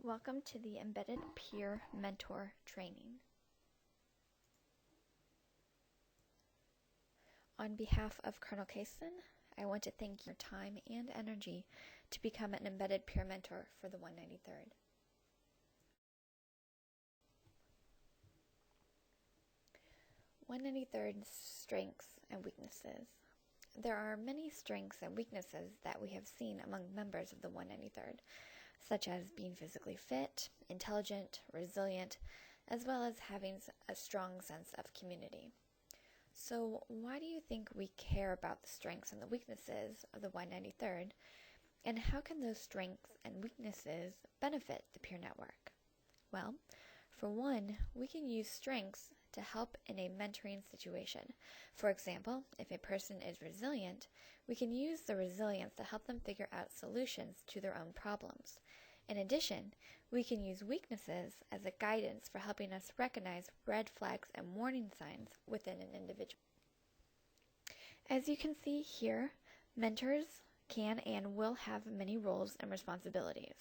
Welcome to the Embedded Peer Mentor Training. On behalf of Colonel Kaysen, I want to thank your time and energy to become an Embedded Peer Mentor for the 193rd. Strengths and weaknesses. There are many strengths and weaknesses that we have seen among members of the 193rd, such as being physically fit, intelligent, resilient, as well as having a strong sense of community. So why do you think we care about the strengths and the weaknesses of the 193rd, and how can those strengths and weaknesses benefit the peer network? Well, for one, we can use strengths to help in a mentoring situation. For example, if a person is resilient, we can use the resilience to help them figure out solutions to their own problems. In addition, we can use weaknesses as a guidance for helping us recognize red flags and warning signs within an individual. As you can see here, mentors can and will have many roles and responsibilities.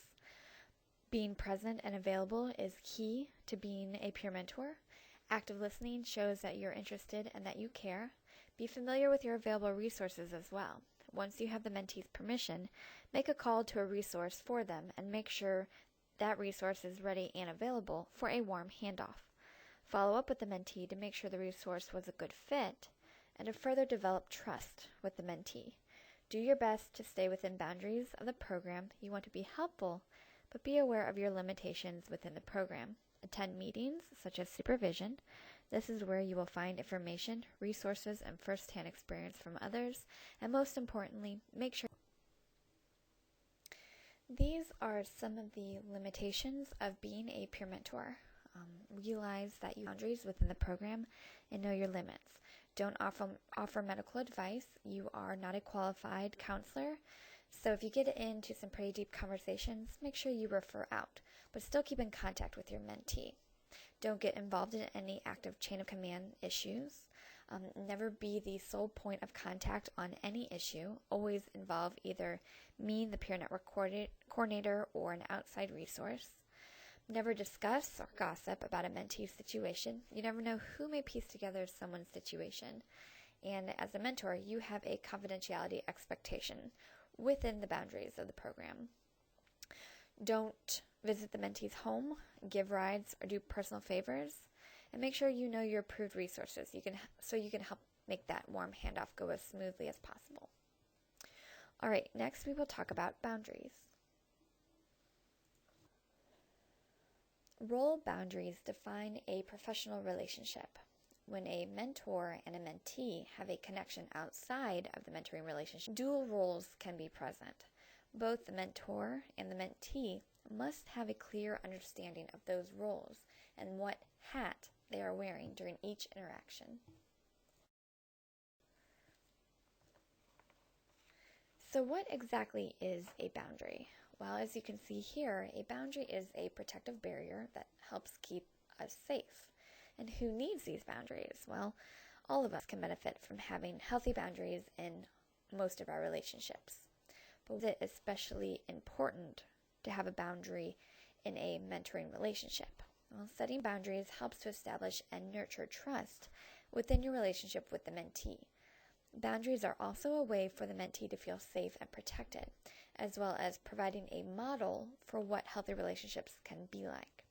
Being present and available is key to being a peer mentor. Active listening shows that you're interested and that you care. Be familiar with your available resources as well. Once you have the mentee's permission, make a call to a resource for them and make sure that resource is ready and available for a warm handoff. Follow up with the mentee to make sure the resource was a good fit and to further develop trust with the mentee. Do your best to stay within boundaries of the program. You want to be helpful, but be aware of your limitations within the program. Attend meetings such as supervision. This is where you will find information, resources, and first-hand experience from others, and most importantly, make sure. These are some of the limitations of being a peer mentor. Realize that you have boundaries within the program and know your limits. Don't offer medical advice. You are not a qualified counselor. So if you get into some pretty deep conversations, make sure you refer out, but still keep in contact with your mentee. Don't get involved in any active chain of command issues. Never be the sole point of contact on any issue. Always involve either me, the peer network coordinator, or an outside resource. Never discuss or gossip about a mentee's situation. You never know who may piece together someone's situation. And as a mentor, you have a confidentiality expectation within the boundaries of the program. Don't visit the mentee's home, give rides, or do personal favors, and make sure you know your approved resources so you can help make that warm handoff go as smoothly as possible. All right, next we will talk about boundaries. Role boundaries define a professional relationship. When a mentor and a mentee have a connection outside of the mentoring relationship, dual roles can be present. Both the mentor and the mentee must have a clear understanding of those roles and what hat they are wearing during each interaction. So what exactly is a boundary? Well, as you can see here, a boundary is a protective barrier that helps keep us safe. And who needs these boundaries? Well, all of us can benefit from having healthy boundaries in most of our relationships. But it's especially important to have a boundary in a mentoring relationship. Well, setting boundaries helps to establish and nurture trust within your relationship with the mentee. Boundaries are also a way for the mentee to feel safe and protected, as well as providing a model for what healthy relationships can be like.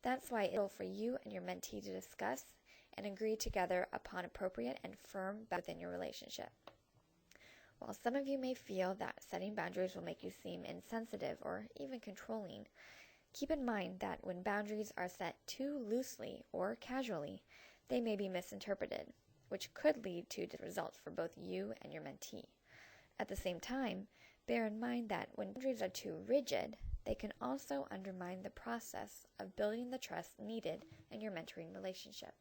That's why it's for you and your mentee to discuss and agree together upon appropriate and firm boundaries within your relationship. While some of you may feel that setting boundaries will make you seem insensitive or even controlling, keep in mind that when boundaries are set too loosely or casually, they may be misinterpreted, which could lead to results for both you and your mentee. At the same time, bear in mind that when boundaries are too rigid, they can also undermine the process of building the trust needed in your mentoring relationship.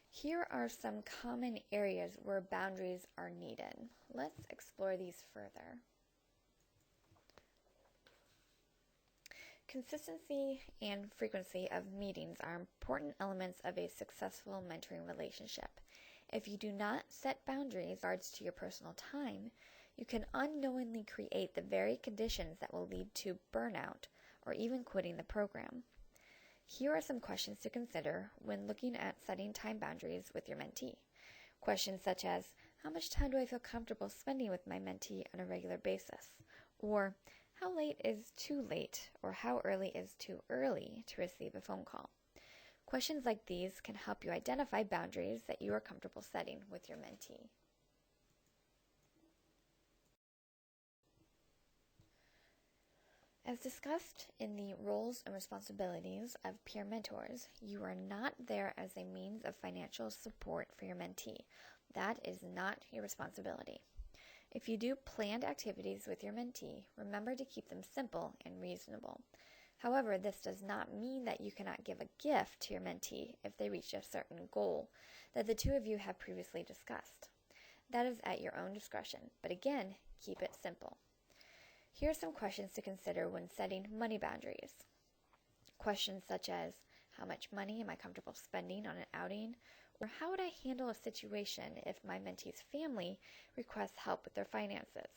Here are some common areas where boundaries are needed. Let's explore these further. Consistency and frequency of meetings are important elements of a successful mentoring relationship. If you do not set boundaries in regards to your personal time, You can unknowingly create the very conditions that will lead to burnout or even quitting the program. Here are some questions to consider when looking at setting time boundaries with your mentee. Questions such as, how much time do I feel comfortable spending with my mentee on a regular basis? Or, how late is too late? Or how early is too early to receive a phone call? Questions like these can help you identify boundaries that you are comfortable setting with your mentee. As discussed in the roles and responsibilities of peer mentors, you are not there as a means of financial support for your mentee. That is not your responsibility. If you do planned activities with your mentee, remember to keep them simple and reasonable. However, this does not mean that you cannot give a gift to your mentee if they reach a certain goal that the two of you have previously discussed. That is at your own discretion, but again, keep it simple. Here are some questions to consider when setting money boundaries. Questions such as, how much money am I comfortable spending on an outing? Or how would I handle a situation if my mentee's family requests help with their finances?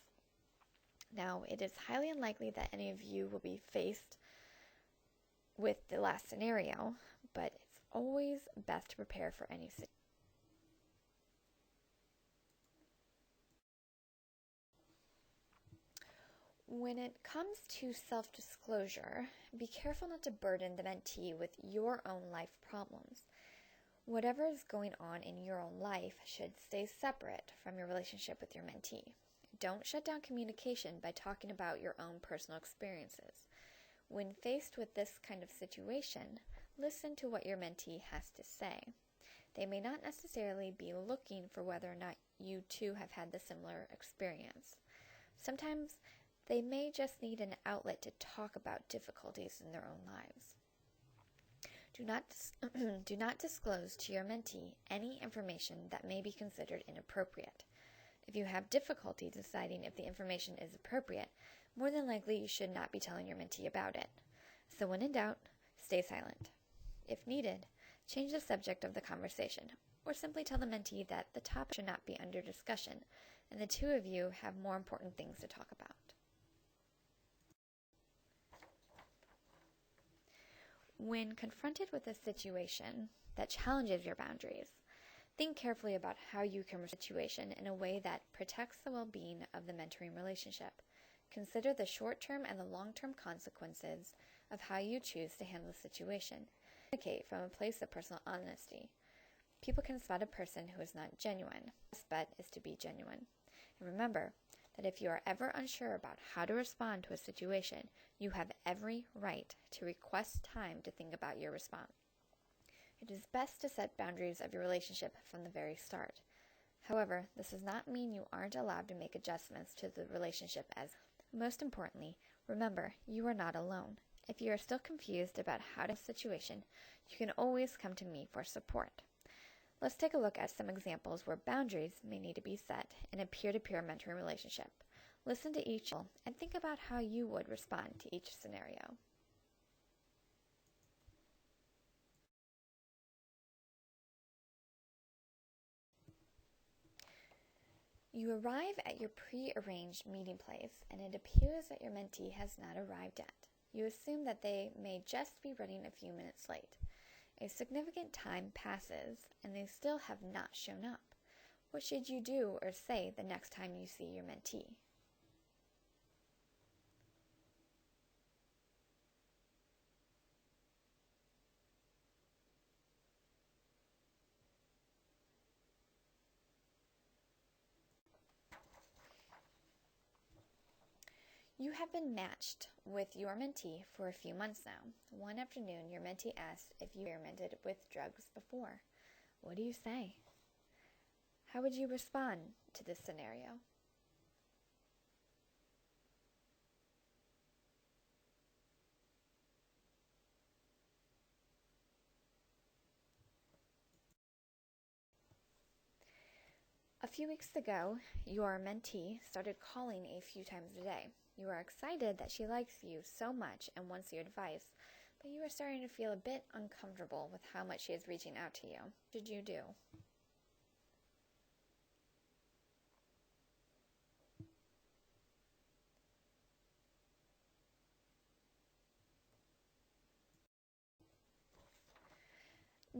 Now, it is highly unlikely that any of you will be faced with the last scenario, but it's always best to prepare for any situation. When it comes to self-disclosure, be careful not to burden the mentee with your own life problems. Whatever is going on in your own life should stay separate from your relationship with your mentee. Don't shut down communication by talking about your own personal experiences. When faced with this kind of situation, listen to what your mentee has to say. They may not necessarily be looking for whether or not you two have had the similar experience. Sometimes they may just need an outlet to talk about difficulties in their own lives. Do not disclose to your mentee any information that may be considered inappropriate. If you have difficulty deciding if the information is appropriate, more than likely you should not be telling your mentee about it. So when in doubt, stay silent. If needed, change the subject of the conversation, or simply tell the mentee that the topic should not be under discussion, and the two of you have more important things to talk about. When confronted with a situation that challenges your boundaries, think carefully about how you can respond to the situation in a way that protects the well-being of the mentoring relationship. Consider the short-term and the long-term consequences of how you choose to handle the situation. Communicate from a place of personal honesty. People can spot a person who is not genuine. The best bet is to be genuine. And remember that if you are ever unsure about how to respond to a situation, you have every right to request time to think about your response. It is best to set boundaries of your relationship from the very start. However, this does not mean you aren't allowed to make adjustments to the relationship as most importantly, remember, you are not alone. If you are still confused about how to handle a situation, you can always come to me for support. Let's take a look at some examples where boundaries may need to be set in a peer-to-peer mentoring relationship. Listen to each and think about how you would respond to each scenario. You arrive at your pre-arranged meeting place, and it appears that your mentee has not arrived yet. You assume that they may just be running a few minutes late. A significant time passes, and they still have not shown up. What should you do or say the next time you see your mentee? You have been matched with your mentee for a few months now. One afternoon, your mentee asked if you experimented with drugs before. What do you say? How would you respond to this scenario? A few weeks ago, your mentee started calling a few times a day. You are excited that she likes you so much and wants your advice, but you are starting to feel a bit uncomfortable with how much she is reaching out to you. What should you do?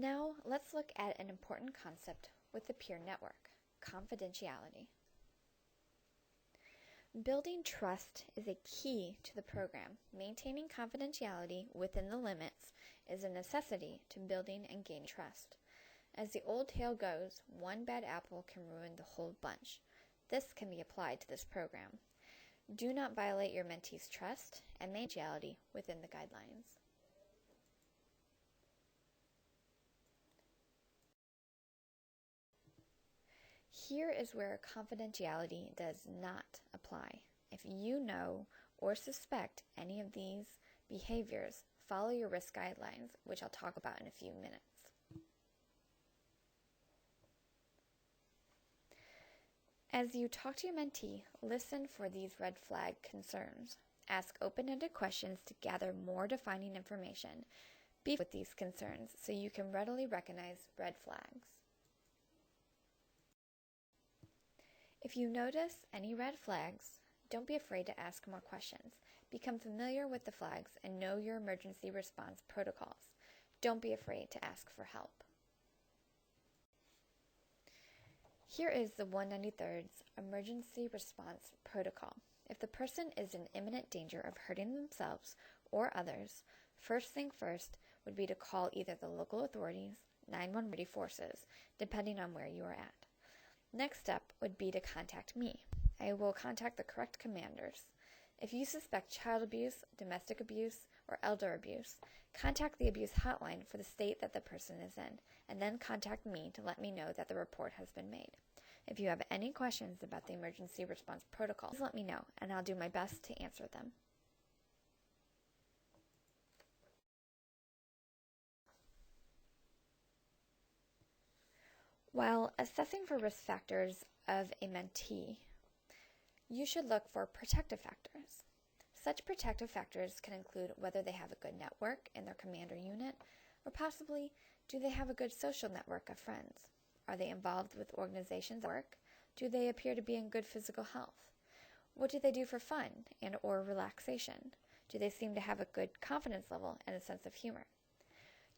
Now, let's look at an important concept with the peer network, confidentiality. Building trust is a key to the program. Maintaining confidentiality within the limits is a necessity to building and gaining trust. As the old tale goes, one bad apple can ruin the whole bunch. This can be applied to this program. Do not violate your mentee's trust and maintain confidentiality within the guidelines. Here is where confidentiality does not apply. If you know or suspect any of these behaviors, follow your risk guidelines, which I'll talk about in a few minutes. As you talk to your mentee, listen for these red flag concerns. Ask open-ended questions to gather more defining information. Be with these concerns so you can readily recognize red flags. If you notice any red flags, don't be afraid to ask more questions. Become familiar with the flags and know your emergency response protocols. Don't be afraid to ask for help. Here is the 193rd's emergency response protocol. If the person is in imminent danger of hurting themselves or others, first thing first would be to call either the local authorities, 911 forces, depending on where you are at. Next step would be to contact me. I will contact the correct commanders. If you suspect child abuse, domestic abuse, or elder abuse, contact the abuse hotline for the state that the person is in, and then contact me to let me know that the report has been made. If you have any questions about the emergency response protocol, please let me know, and I'll do my best to answer them. While assessing for risk factors of a mentee, you should look for protective factors. Such protective factors can include whether they have a good network in their commander unit, or possibly do they have a good social network of friends? Are they involved with organizations at work? Do they appear to be in good physical health? What do they do for fun and or relaxation? Do they seem to have a good confidence level and a sense of humor?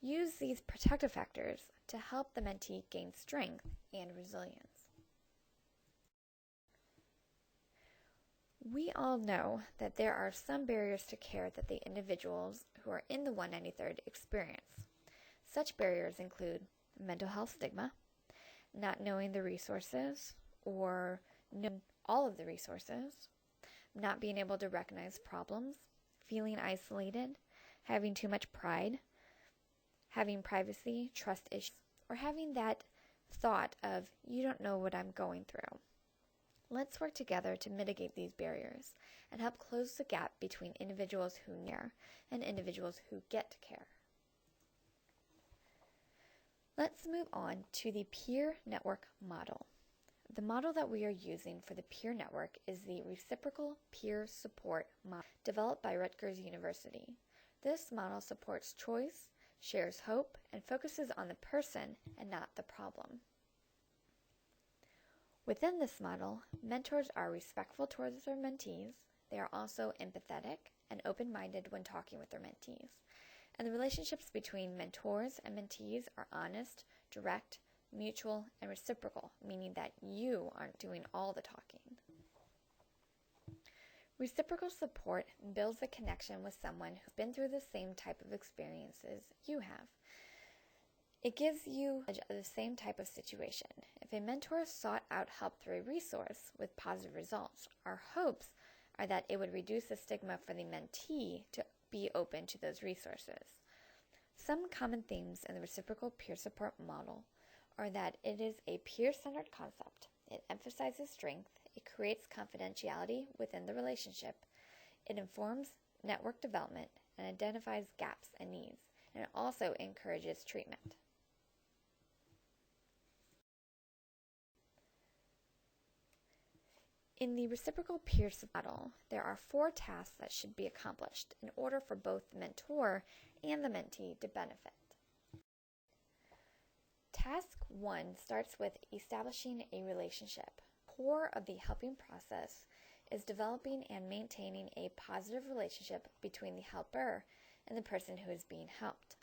Use these protective factors to help the mentee gain strength and resilience. We all know that there are some barriers to care that the individuals who are in the 193rd experience. Such barriers include mental health stigma, not knowing the resources or knowing all of the resources, not being able to recognize problems, feeling isolated, having too much pride, having privacy, trust issues, or having that thought of, you don't know what I'm going through. Let's work together to mitigate these barriers and help close the gap between individuals who care and individuals who get to care. Let's move on to the peer network model. The model that we are using for the peer network is the reciprocal peer support model developed by Rutgers University. This model supports choice, shares hope, and focuses on the person and not the problem. Within this model, mentors are respectful towards their mentees. They are also empathetic and open-minded when talking with their mentees. And the relationships between mentors and mentees are honest, direct, mutual, and reciprocal, meaning that you aren't doing all the talking. Reciprocal support builds a connection with someone who's been through the same type of experiences you have. It gives you the same type of situation. If a mentor sought out help through a resource with positive results, our hopes are that it would reduce the stigma for the mentee to be open to those resources. Some common themes in the reciprocal peer support model are that it is a peer-centered concept. It emphasizes strength. It creates confidentiality within the relationship. It informs network development and identifies gaps and needs. And it also encourages treatment. In the reciprocal peer support model, there are 4 tasks that should be accomplished in order for both the mentor and the mentee to benefit. Task 1 starts with establishing a relationship. Core of the helping process is developing and maintaining a positive relationship between the helper and the person who is being helped.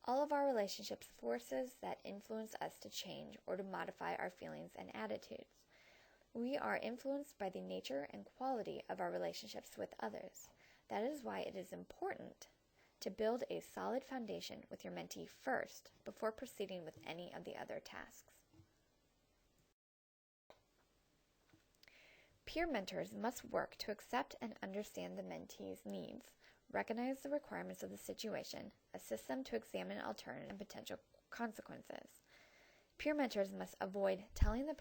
All of our relationships forces that influence us to change or to modify our feelings and attitudes. We are influenced by the nature and quality of our relationships with others. That is why it is important to build a solid foundation with your mentee first before proceeding with any of the other tasks. Peer mentors must work to accept and understand the mentee's needs, recognize the requirements of the situation, assist them to examine alternative and potential consequences. Peer mentors must avoid telling the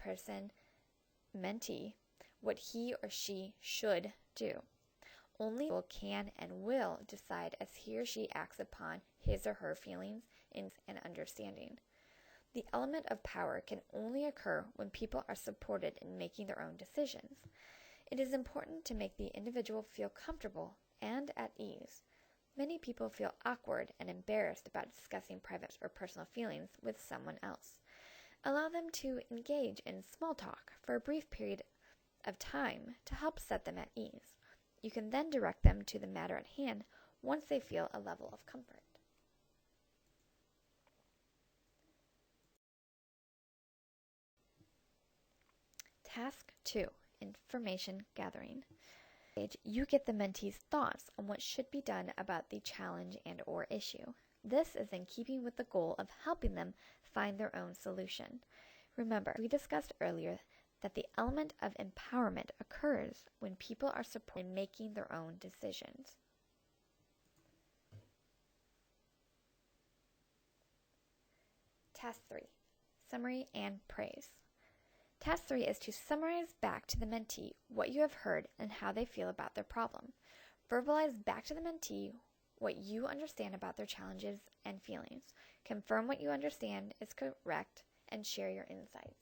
mentee what he or she should do. Only people can and will decide as he or she acts upon his or her feelings and understanding. The element of power can only occur when people are supported in making their own decisions. It is important to make the individual feel comfortable and at ease. Many people feel awkward and embarrassed about discussing private or personal feelings with someone else. Allow them to engage in small talk for a brief period of time to help set them at ease. You can then direct them to the matter at hand once they feel a level of comfort. Task 2, Information Gathering. You get the mentee's thoughts on what should be done about the challenge and/or issue. This is in keeping with the goal of helping them find their own solution. Remember, we discussed earlier that the element of empowerment occurs when people are supported in making their own decisions. Task 3, Summary and Praise. Task 3 is to summarize back to the mentee what you have heard and how they feel about their problem. Verbalize back to the mentee what you understand about their challenges and feelings. Confirm what you understand is correct and share your insights.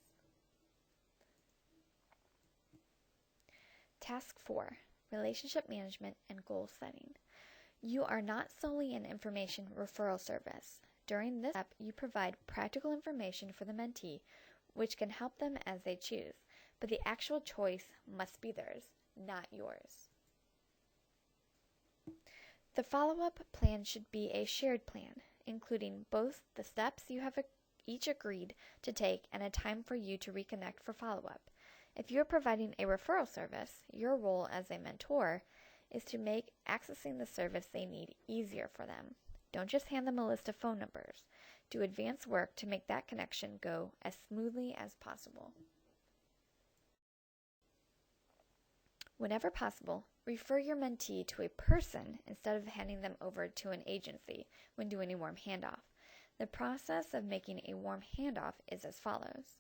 Task 4, Relationship Management and Goal Setting. You are not solely an information referral service. During this step, you provide practical information for the mentee, which can help them as they choose, but the actual choice must be theirs, not yours. The follow-up plan should be a shared plan, including both the steps you have each agreed to take and a time for you to reconnect for follow-up. If you are providing a referral service, your role as a mentor is to make accessing the service they need easier for them. Don't just hand them a list of phone numbers. Do advanced work to make that connection go as smoothly as possible. Whenever possible, refer your mentee to a person instead of handing them over to an agency when doing a warm handoff. The process of making a warm handoff is as follows.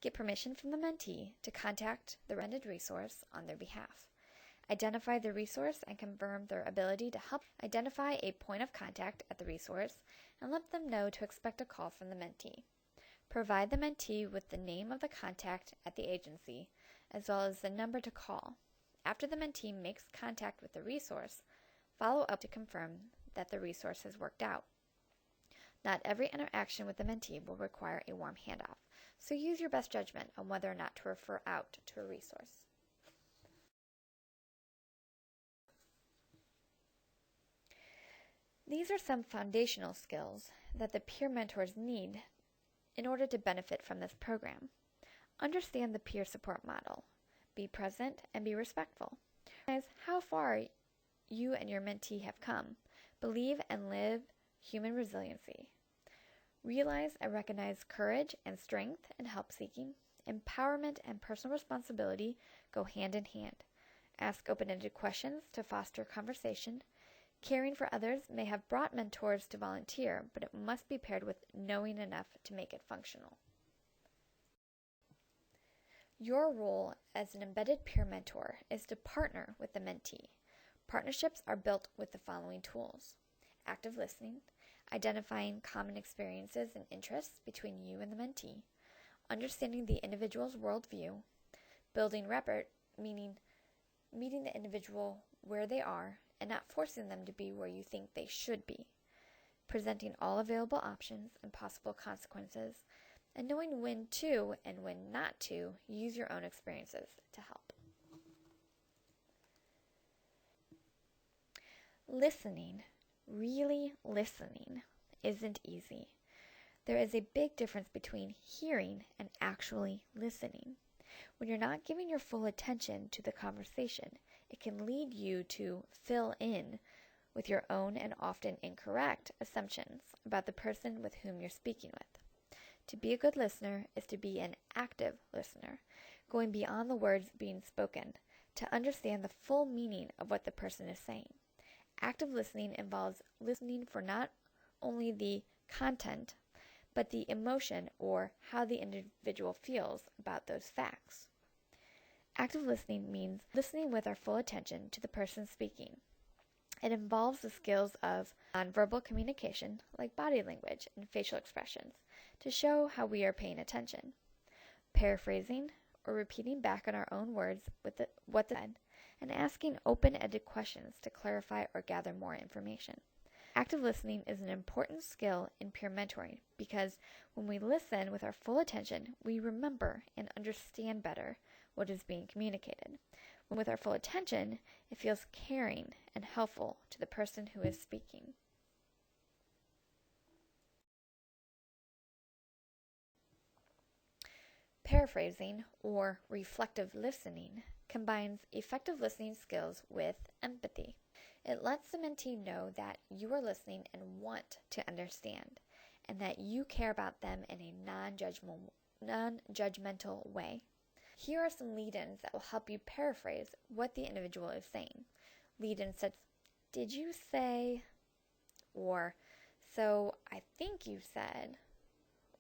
Get permission from the mentee to contact the recommended resource on their behalf. Identify the resource and confirm their ability to help. Identify a point of contact at the resource and let them know to expect a call from the mentee. Provide the mentee with the name of the contact at the agency, as well as the number to call. After the mentee makes contact with the resource, follow up to confirm that the resource has worked out. Not every interaction with the mentee will require a warm handoff, so use your best judgment on whether or not to refer out to a resource. These are some foundational skills that the peer mentors need in order to benefit from this program. Understand the peer support model. Be present and be respectful. Recognize how far you and your mentee have come. Believe and live human resiliency. Realize and recognize courage and strength in help seeking. Empowerment and personal responsibility go hand in hand. Ask open-ended questions to foster conversation. Caring for others may have brought mentors to volunteer, but it must be paired with knowing enough to make it functional. Your role as an embedded peer mentor is to partner with the mentee. Partnerships are built with the following tools: active listening, identifying common experiences and interests between you and the mentee, understanding the individual's worldview, building rapport, meaning meeting the individual where they are and not forcing them to be where you think they should be, presenting all available options and possible consequences, and knowing when to and when not to use your own experiences to help. Listening, really listening, isn't easy. There is a big difference between hearing and actually listening. When you're not giving your full attention to the conversation, it can lead you to fill in with your own and often incorrect assumptions about the person with whom you're speaking with. To be a good listener is to be an active listener, going beyond the words being spoken, to understand the full meaning of what the person is saying. Active listening involves listening for not only the content, but the emotion or how the individual feels about those facts. Active listening means listening with our full attention to the person speaking. It involves the skills of nonverbal communication, like body language and facial expressions, to show how we are paying attention. Paraphrasing, or repeating back in our own words what they said, and asking open-ended questions to clarify or gather more information. Active listening is an important skill in peer mentoring because when we listen with our full attention, we remember and understand better what is being communicated. When with our full attention, it feels caring and helpful to the person who is speaking. Paraphrasing, or reflective listening, combines effective listening skills with empathy. It lets the mentee know that you are listening and want to understand, and that you care about them in a non-judgmental way. Here are some lead-ins that will help you paraphrase what the individual is saying. Lead-in such, "Did you say?" Or, "So I think you said,"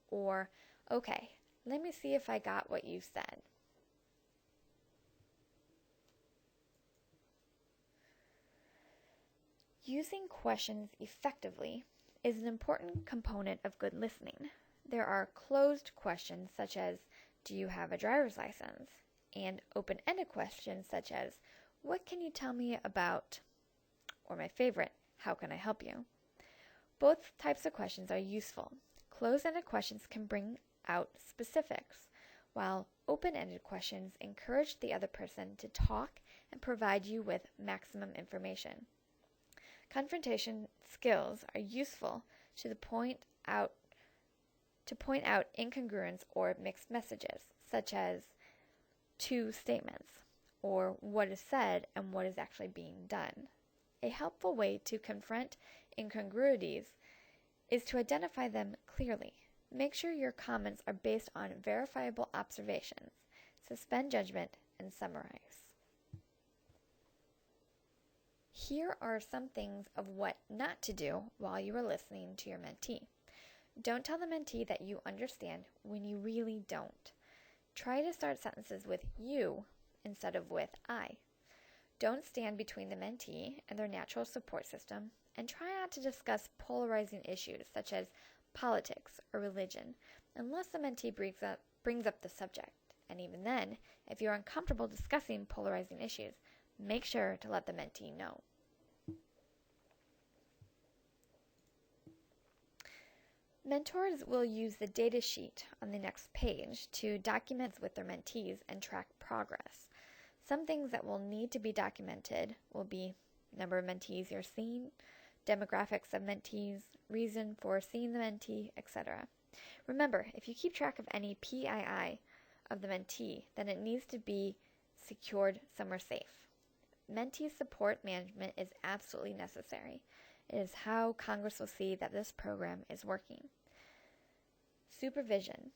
or, "Okay, let me see if I got what you said." Using questions effectively is an important component of good listening. There are closed questions such as, "Do you have a driver's license?" and open-ended questions such as, "What can you tell me about?" or my favorite, "How can I help you?" Both types of questions are useful. Closed-ended questions can bring out specifics, while open-ended questions encourage the other person to talk and provide you with maximum information. Confrontation skills are useful to point out incongruence or mixed messages, such as two statements, or what is said and what is actually being done. A helpful way to confront incongruities is to identify them clearly. Make sure your comments are based on verifiable observations. Suspend judgment and summarize. Here are some things of what not to do while you are listening to your mentee. Don't tell the mentee that you understand when you really don't. Try to start sentences with "you" instead of with "I." Don't stand between the mentee and their natural support system, and try not to discuss polarizing issues such as politics or religion unless the mentee brings up the subject. And even then, if you're uncomfortable discussing polarizing issues, make sure to let the mentee know. Mentors will use the data sheet on the next page to document with their mentees and track progress. Some things that will need to be documented will be number of mentees you're seeing, demographics of mentees, reason for seeing the mentee, etc. Remember, if you keep track of any PII of the mentee, then it needs to be secured somewhere safe. Mentee support management is absolutely necessary. It is how Congress will see that this program is working. Supervision.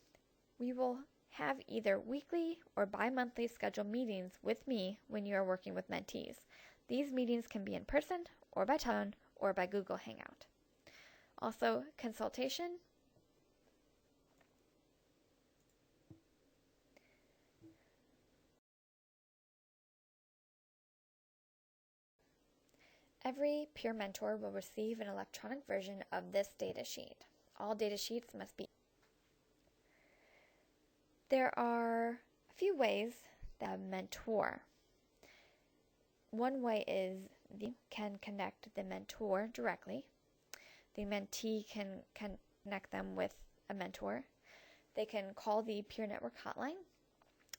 We will have either weekly or bi-monthly scheduled meetings with me when you are working with mentees. These meetings can be in person or by telephone or by Google Hangout. Also, consultation. Every peer mentor will receive an electronic version of this data sheet. All data sheets must be. There are a few ways that a mentor. One way is they can connect the mentor directly. The mentee can connect them with a mentor. They can call the peer network hotline,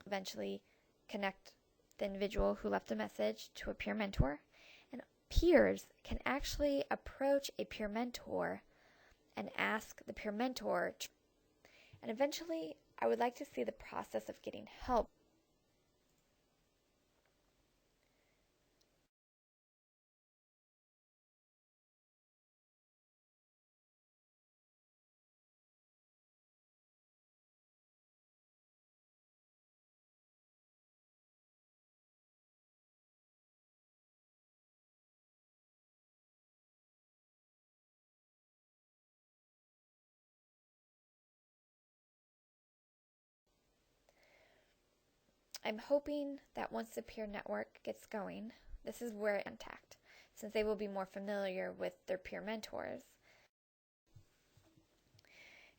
eventually connect the individual who left a message to a peer mentor. And peers can actually approach a peer mentor and ask the peer mentor. And eventually, I would like to see the process of getting help. I'm hoping that once the peer network gets going, this is where it's contact, since they will be more familiar with their peer mentors.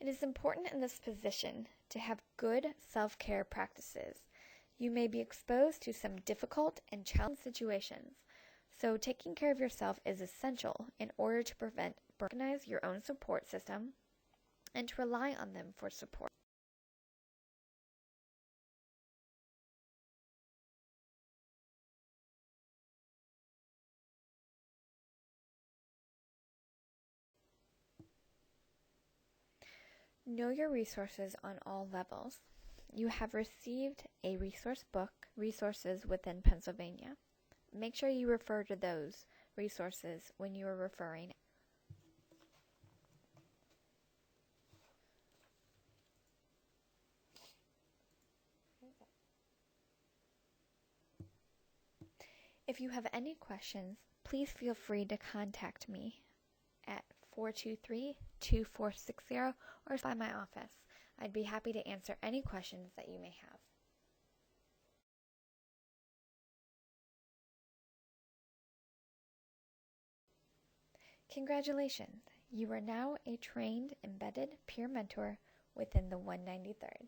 It is important in this position to have good self-care practices. You may be exposed to some difficult and challenging situations, so taking care of yourself is essential in order to recognize your own support system and to rely on them for support. Know your resources on all levels. You have received a resource book, Resources Within Pennsylvania. Make sure you refer to those resources when you are referring. If you have any questions, please feel free to contact me at 423-2460 or by my office. I'd be happy to answer any questions that you may have. Congratulations! You are now a trained embedded peer mentor within the 193rd.